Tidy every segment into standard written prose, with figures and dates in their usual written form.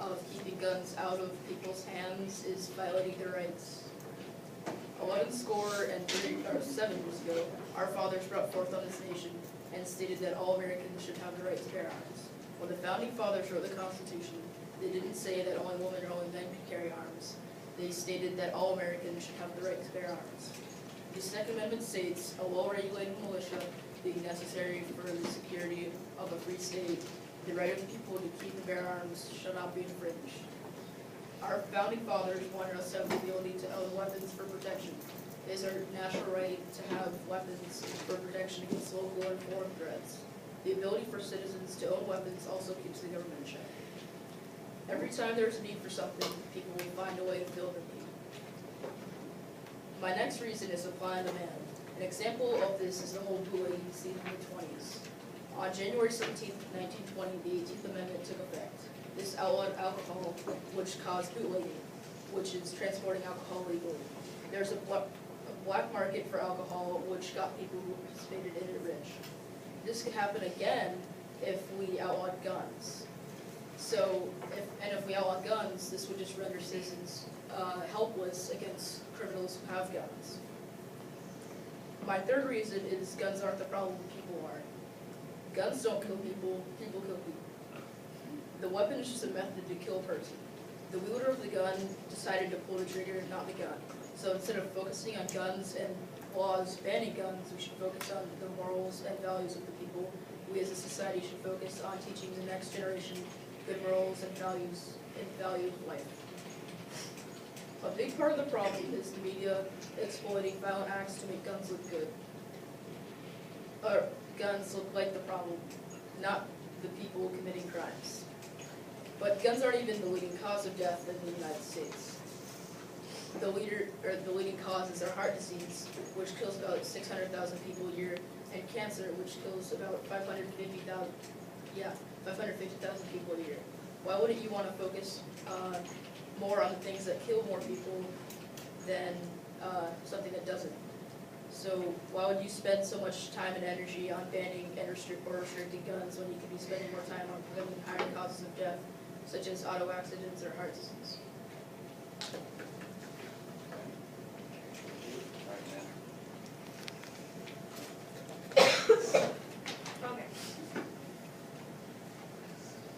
of keeping guns out of people's hands is violating their rights. 7 years ago, our fathers brought forth on this nation and stated that all Americans should have the right to bear arms. When the founding fathers wrote the Constitution, they didn't say that only women or only men could carry arms. They stated that all Americans should have the right to bear arms. The Second Amendment states, a well-regulated militia being necessary for the security of a free state, the right of the people to keep and bear arms shall not be infringed. Our founding fathers wanted us to have the ability to own weapons for protection. It is our natural right to have weapons for protection against local and foreign threats. The ability for citizens to own weapons also keeps the government in check. Every time there's a need for something, people will find a way to fill the need. My next reason is supply and demand. An example of this is the whole bootlegging scene in the 1920s. On January 17, 1920, the 18th Amendment took effect. This outlawed alcohol, which caused bootlegging, which is transporting alcohol legally. There's a black market for alcohol, which got people who participated in it rich. This could happen again if we outlawed guns. If we outlawed guns, this would just render citizens helpless against criminals who have guns. My third reason is guns aren't the problem, people are. Guns don't kill people, people kill people. The weapon is just a method to kill a person. The wielder of the gun decided to pull the trigger, not the gun. So instead of focusing on guns and laws banning guns, we should focus on the morals and values of the people. We as a society should focus on teaching the next generation good morals and values of life. A big part of the problem is the media exploiting violent acts to make guns look good. Guns look like the problem, not the people committing crimes. But guns aren't even the leading cause of death in the United States. The leading causes are heart disease, which kills about 600,000 people a year, and cancer, which kills about 550,000 people a year. Why wouldn't you want to focus more on the things that kill more people than something that doesn't? So why would you spend so much time and energy on banning and restricting guns when you could be spending more time on preventing higher causes of death, such as auto accidents or heart disease? Okay.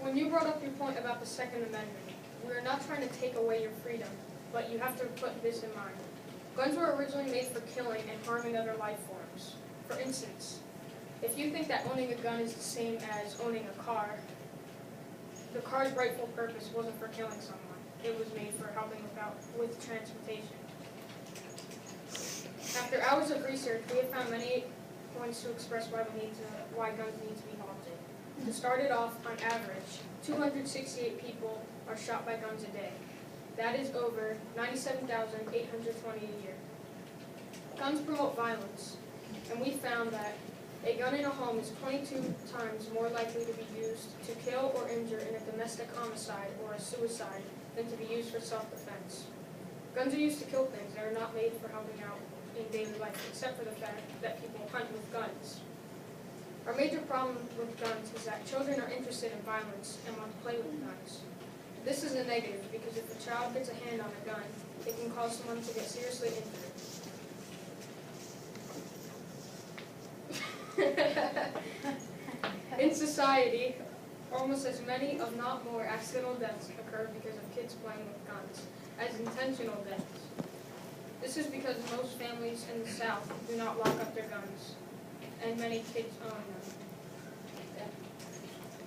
When you brought up your point about the Second Amendment, we are not trying to take away your freedom, but you have to put this in mind. Guns were originally made for killing and harming other life forms. For instance, if you think that owning a gun is the same as owning a car, the car's rightful purpose wasn't for killing someone. It was made for helping with transportation. After hours of research, we have found many points to express why guns need to be halted. To start it off, on average, 268 people are shot by guns a day. That is over 97,820 a year. Guns promote violence, and we found that a gun in a home is 22 times more likely to be used to kill or injure in a domestic homicide or a suicide than to be used for self-defense. Guns are used to kill things. They are not made for helping out in daily life, except for the fact that people hunt with guns. Our major problem with guns is that children are interested in violence and want to play with guns. This is a negative because if a child gets a hand on a gun, it can cause someone to get seriously injured. In society, almost as many, if not more, accidental deaths occur because of kids playing with guns as intentional deaths. This is because most families in the South do not lock up their guns, and many kids own them.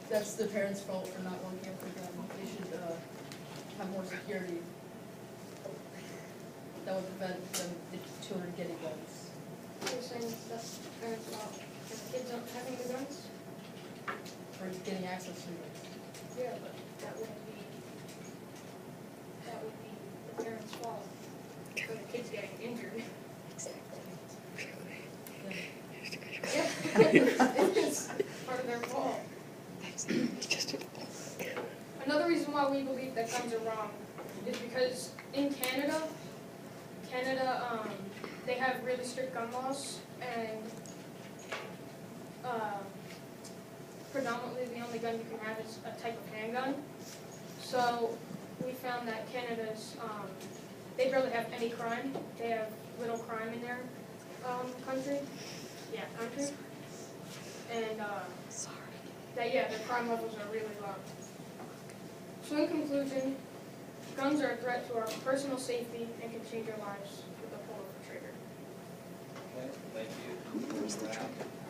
That's the parents' fault for not locking up their gun. They should have more security. That would prevent the children getting guns. You're saying that's the parents' fault for the kids not having the guns? For getting access to guns. Yeah, but that would be the parents' fault for the kids getting injured. Yeah, it's part of their fault. Another reason why we believe that guns are wrong is because in Canada, they have really strict gun laws, and predominantly the only gun you can have is a type of handgun. So we found that Canada's, they barely have any crime. They have little crime in their country. Yeah, country. And their crime levels are really low. So in conclusion, guns are a threat to our personal safety and can change our lives with the pull of a trigger. Okay, thank you.